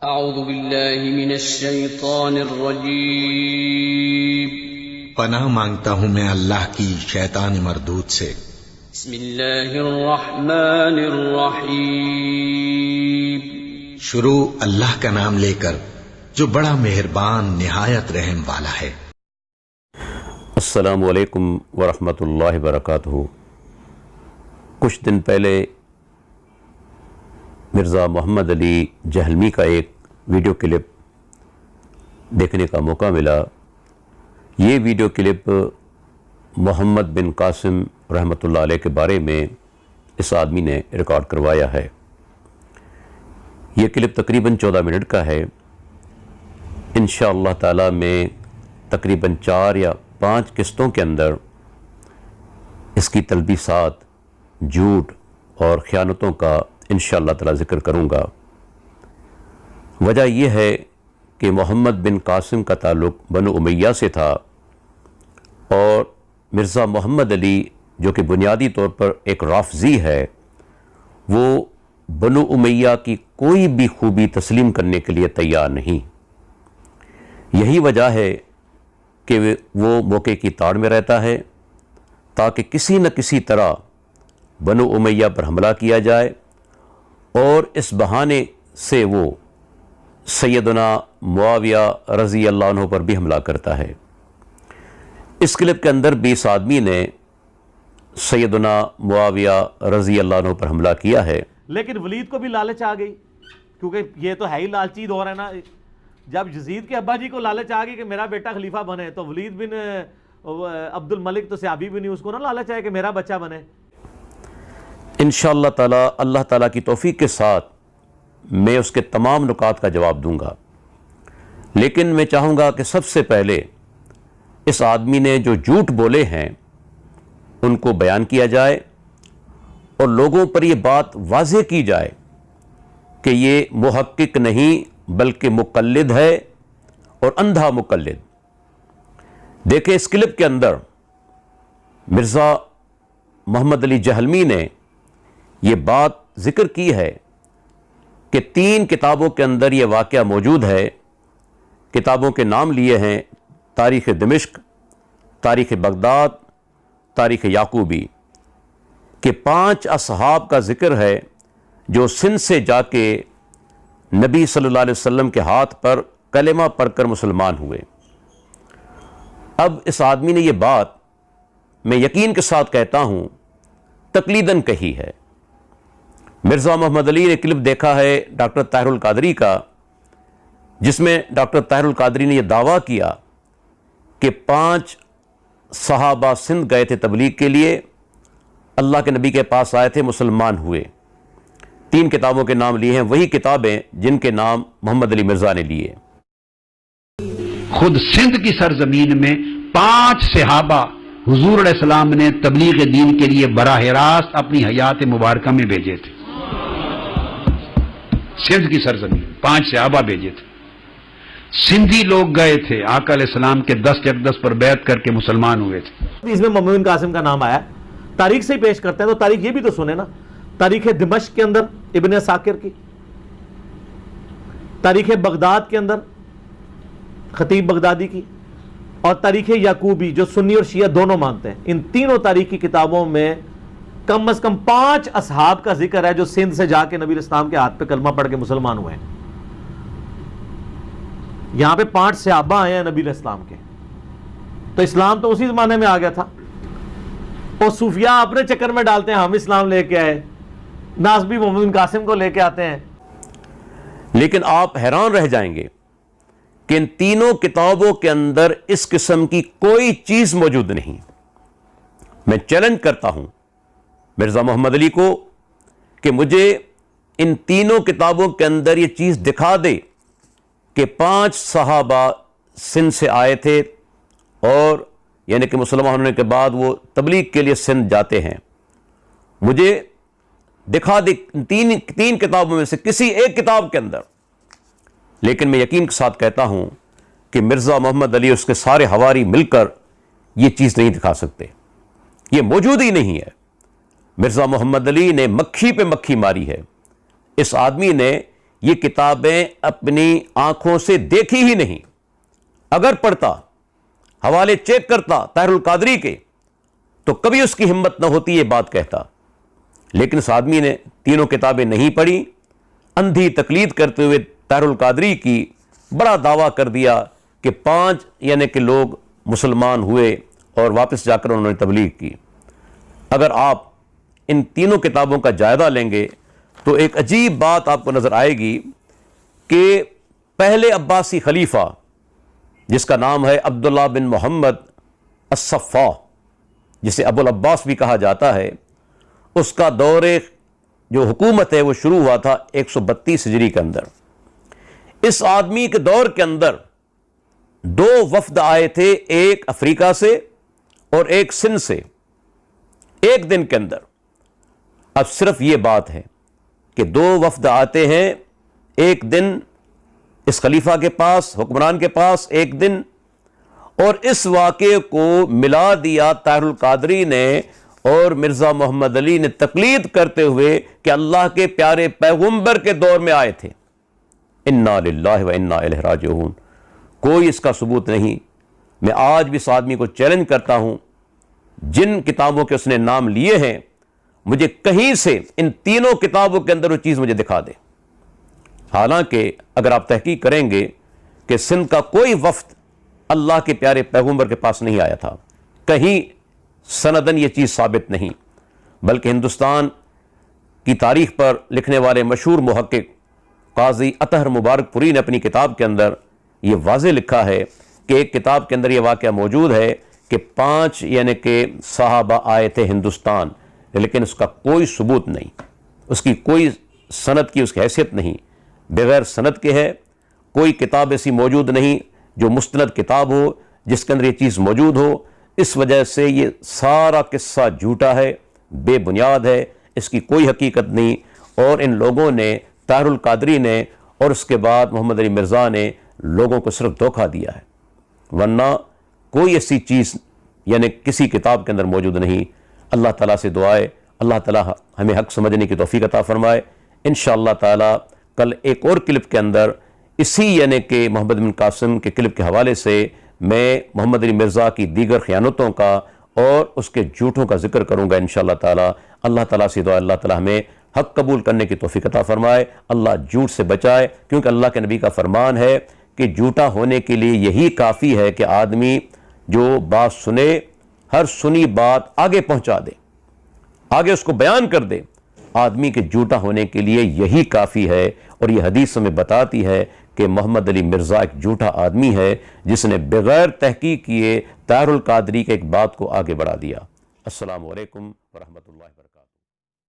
अऊज़ु बिल्लाहि मिनश शैतानिर रजीम। पनाह मांगता हूँ मैं अल्लाह की शैतान मरदूद से। बिस्मिल्लाहिर रहमानिर रहीम। शुरू अल्लाह का नाम लेकर जो बड़ा मेहरबान निहायत रहम वाला है। अस्सलामु अलैकुम वरहमतुल्लाहि वबरकातुहू। कुछ दिन पहले मिर्ज़ा मोहम्मद अली जहलमी का एक वीडियो क्लिप देखने का मौका मिला। ये वीडियो क्लिप मोहम्मद बिन कासिम रहमतुल्लाह अलैह के बारे में इस आदमी ने रिकॉर्ड करवाया है। ये क्लिप तकरीबन 14 मिनट का है। इंशाअल्लाह ताला में तकरीबन 4 या 5 किस्तों के अंदर इसकी तलबीसात, झूठ और ख़यानतों का इंशाअल्लाह ताला ज़िक्र करूँगा। वजह यह है कि मोहम्मद बिन कासिम का ताल्लुक़ बनु उमैया से था और मिर्ज़ा मोहम्मद अली जो कि बुनियादी तौर पर एक राफ़ज़ी है, वो बनु उमैया की कोई भी खूबी तस्लीम करने के लिए तैयार नहीं। यही वजह है कि वो मौके की ताड़ में रहता है ताकि किसी न किसी तरह बनु उमैया पर हमला किया जाए और इस बहाने से वो सैयदना मुआविया रज़ी अल्लाह अन्हु पर भी हमला करता है। इस क्लिप के अंदर भी इस आदमी ने सैयदना मुआविया रज़ी अल्लाह अन्हु पर हमला किया है। लेकिन वलीद को भी लालच आ गई, क्योंकि ये तो है ही लालची दौर है ना। जब यजीद के अब्बा जी को लालच आ गई कि मेरा बेटा खलीफा बने, तो वलीद बिन अब्दुल मलिक तो सहाबी भी नहीं, उसको ना लालच आए कि मेरा बच्चा बने। इंशाअल्लाह ताला अल्लाह ताला की तौफीक के साथ मैं उसके तमाम नुकात का जवाब दूंगा। लेकिन मैं चाहूँगा कि सबसे पहले इस आदमी ने जो झूठ बोले हैं उनको बयान किया जाए और लोगों पर यह बात वाज़ेह की जाए कि ये मुहक्किक नहीं बल्कि मुक़ल्लिद है और अंधा मुक़ल्लिद। देखें, इस क्लिप के अंदर मिर्ज़ा मोहम्मद अली जहलमी ने ये बात ज़िक्र की है कि 3 किताबों के अंदर ये वाक़या मौजूद है। किताबों के नाम लिए हैं तारीख़ दिमिश्क, तारीख़ बगदाद, तारीख़ याकूबी, कि 5 असहाब का ज़िक्र है जो सिंध से जाके नबी सल्लल्लाहु अलैहि वसल्लम के हाथ पर कलेमा पढ़कर मुसलमान हुए। अब इस आदमी ने ये बात, मैं यकीन के साथ कहता हूँ, तकलीदन कही है। मिर्ज़ा मोहम्मद अली ने क्लिप देखा है डॉक्टर ताहिरुल कादरी का, जिसमें डॉक्टर ताहिरुल कादरी ने यह दावा किया कि 5 सहाबा सिंध गए थे तबलीग के लिए, अल्लाह के नबी के पास आए थे, मुसलमान हुए। 3 किताबों के नाम लिए हैं, वही किताबें जिनके नाम मोहम्मद अली मिर्ज़ा ने लिए। खुद सिंध की सरजमीन में 5 सहाबा हुजूर अलैहिस्सलाम ने तबलीग दीन के लिए बराह रास्त अपनी हयात मुबारका में भेजे थे। सिंध की सरजमीन 5 सहाबा भेजे थे। सिंधी लोग गए थे, आका अलैहिस्सलाम के 10 यकदस पर बैत करके मुसलमान हुए थे। इसमें मोहम्मद बिन कासिम का नाम आया। तारीख से ही पेश करते हैं, तो तारीख ये भी तो सुने ना। तारीख दिमश्क के अंदर इब्ने साकिर की, तारीख बगदाद के अंदर खतीब बगदादी की, और तारीख याकूबी जो सुन्नी और शिया दोनों मानते हैं। इन तीनों तारीख की किताबों में कम से कम 5 असहाब का जिक्र है जो सिंध से जाके नबी इस्लाम के हाथ पे कलमा पढ़ के मुसलमान हुए हैं। यहां पे 5 सहाबा आए हैं नबी इस्लाम के, तो इस्लाम तो उसी जमाने में आ गया था। और सूफिया अपने चक्कर में डालते हैं हम इस्लाम लेके आए, नासबी मोहम्मद बिन कासिम को लेके आते हैं। लेकिन आप हैरान रह जाएंगे कि इन तीनों किताबों के अंदर इस किस्म की कोई चीज मौजूद नहीं। मैं चैलेंज करता हूं मिर्ज़ा मोहम्मद अली को कि मुझे इन तीनों किताबों के अंदर ये चीज दिखा दे कि 5 सहाबा सिंध से आए थे और यानी कि मुसलमान होने के बाद वो तबलीग के लिए सिंध जाते हैं। मुझे दिखा दे तीन किताबों में से किसी एक किताब के अंदर। लेकिन मैं यकीन के साथ कहता हूं कि मिर्ज़ा मोहम्मद अली उसके सारे हवारी मिलकर यह चीज़ नहीं दिखा सकते, ये मौजूद ही नहीं है। मिर्ज़ा मोहम्मद अली ने मक्खी पे मक्खी मारी है। इस आदमी ने ये किताबें अपनी आंखों से देखी ही नहीं। अगर पढ़ता, हवाले चेक करता ताहिरुल कादरी के, तो कभी उसकी हिम्मत न होती ये बात कहता। लेकिन इस आदमी ने तीनों किताबें नहीं पढ़ी, अंधी तकलीद करते हुए ताहिरुल कादरी की बड़ा दावा कर दिया कि 5 यानी कि लोग मुसलमान हुए और वापस जाकर उन्होंने तबलीग की। अगर आप इन तीनों किताबों का जायजा लेंगे तो एक अजीब बात आपको नजर आएगी कि पहले अब्बासी खलीफा, जिसका नाम है अब्दुल्ला बिन मोहम्मद अस्सफ़ा, जिसे अबुल अब्बास भी कहा जाता है, उसका दौरे जो हुकूमत है वो शुरू हुआ था 132 हिजरी के अंदर। इस आदमी के दौर के अंदर 2 वफ्द आए थे, एक अफ्रीका से और एक सिंध से, एक दिन के अंदर। अब सिर्फ ये बात है कि 2 वफ्द आते हैं एक दिन इस खलीफा के पास, हुक्मरान के पास एक दिन, और इस वाक़े को मिला दिया ताहिरुल कादरी ने और मिर्ज़ा मोहम्मद अली ने तकलीद करते हुए कि अल्लाह के प्यारे पैगंबर के दौर में आए थे। इन्ना लिल्लाहि व इन्ना इलैहि राजिऊन। कोई इसका सबूत नहीं। मैं आज भी इस आदमी को चैलेंज करता हूं, जिन किताबों के उसने नाम लिए हैं, मुझे कहीं से इन तीनों किताबों के अंदर वो चीज़ मुझे दिखा दे। हालांकि अगर आप तहकीक करेंगे कि सिंध का कोई वफ्द अल्लाह के प्यारे पैगंबर के पास नहीं आया था, कहीं सनदन ये चीज़ साबित नहीं, बल्कि हिंदुस्तान की तारीख पर लिखने वाले मशहूर मुहक्किक काजी अतहर मुबारकपुरी ने अपनी किताब के अंदर ये वाज़े लिखा है कि एक किताब के अंदर ये वाक़या मौजूद है कि 5 यानी कि सहाबा आए थे हिंदुस्तान, लेकिन उसका कोई सबूत नहीं, उसकी कोई सनद की उसकी हैसियत नहीं, बगैर सनद के है। कोई किताब ऐसी मौजूद नहीं जो मुस्तनद किताब हो जिसके अंदर ये चीज़ मौजूद हो। इस वजह से ये सारा किस्सा झूठा है, बेबुनियाद है, इसकी कोई हकीकत नहीं। और इन लोगों ने, ताहिरुल कादरी ने और उसके बाद मोहम्मद अली मिर्ज़ा ने लोगों को सिर्फ धोखा दिया है, वरना कोई ऐसी चीज़ यानी किसी किताब के अंदर मौजूद नहीं। अल्लाह ताला से दुआ है, अल्लाह ताला हमें हक़ समझने की तौफ़ीक़ अता फ़रमाए। इंशाअल्लाह ताला कल एक और क्लिप के अंदर इसी यानी कि मोहम्मद बिन कासिम के क्लिप के हवाले से मैं मोहम्मद अली मिर्ज़ा की दीगर ख़यानतों का और उसके झूठों का जिक्र करूँगा इंशाअल्लाह ताला। अल्लाह ताला से दुआ, अल्लाह ताला हमें हक़ कबूल करने की तौफ़ीक़ अता फ़रमाए, अल्लाह झूठ से बचाए, क्योंकि अल्लाह के नबी का फ़रमान है कि झूठा होने के लिए यही काफ़ी है कि आदमी जो बात सुने, हर सुनी बात आगे पहुँचा दे, आगे उसको बयान कर दे। आदमी के झूठा होने के लिए यही काफ़ी है। और ये हदीस हमें बताती है कि मोहम्मद अली मिर्ज़ा एक झूठा आदमी है जिसने बगैर तहकीक किए ताहिरुल कादरी के एक बात को आगे बढ़ा दिया। अस्सलामु अलैकुम व रहमतुल्लाहि व बरकातुहू।